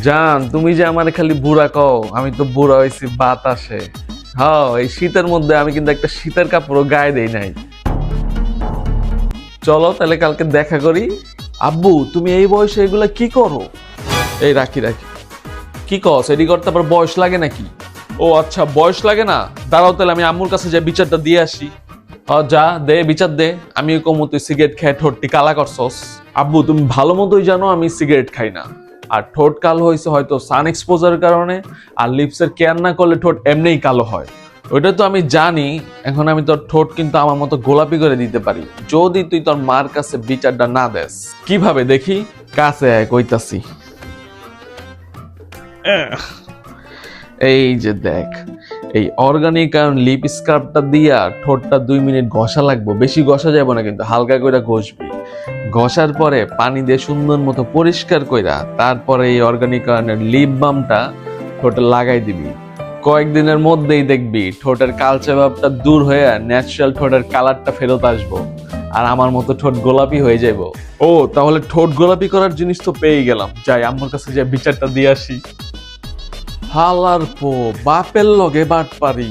জান, তুমি যে আমার খালি বুড়া কও, আমি তো বুড়া হয়েছি বাতাসে। হ্যাঁ, এই শীতের মধ্যে আমি কিন্তু একটা শীতের কাপড়ও গায়ে দেই নাই। চলো তাহলে কালকে দেখা করি। আব্বু, তুমি এই বয়সে এগুলা কি করো? এই রাখি রাখি। কি কস, এডি করতে আবার বয়স লাগে নাকি? ও আচ্ছা, বয়স লাগে না। দাঁড়াও তাহলে আমি আম্মুর কাছে যে বিচারটা দিয়ে আসি। যা দে, বিচার দে। আমি কমু তুই সিগারেট খেয়ে ঠোঁটটি কালা করছস। আব্বু, তুমি ভালো মতোই জানো আমি সিগারেট খাই না। আর ঠোঁট কালো হয়েছে হয়তো সান এক্সপোজারের কারণে। আর লিপসের কেয়ার না করলে ঠোঁট এমনিই কালো হয়। ওইটা তো আমি জানি। এখন আমি তোর ঠোঁট কিন্তু আমার মতো গোলাপি করে দিতে পারি, যদি তুই তোর মার কাছে বিচারটা না দেস। কিভাবে দেখি? কাছে আয়, কইতাছি। এই যে দেখ, এই অর্গানিক আর লিপ স্ক্রাবটা দিয়া ঠোঁটটা 2 মিনিট ঘষা লাগবে, বেশি ঘষা যাবে না কিন্তু হালকা করে ঘষবি। ঘষার পরে পানি দিয়ে সুন্দর মতো পরিষ্কার কইরা তারপরে এই অর্গানিক কারণের লিপ বামটা ঠোঁটে লাগাই দিবি। কয়েকদিনের মধ্যেই দেখবি ঠোঁটের কালচে ভাবটা দূর হয়ে ন্যাচারাল ঠোঁটের কালারটা ফেরত আসবো। আর আমার মতো ঠোঁট গোলাপি হয়ে যাইব। ও তাহলে ঠোঁট গোলাপি করার জিনিস তো পেয়ে গেলাম, যাই আম্মুর কাছে যে বিচারটা দিয়ে আসি। হালার পো, বাপের লগে বাট পারি।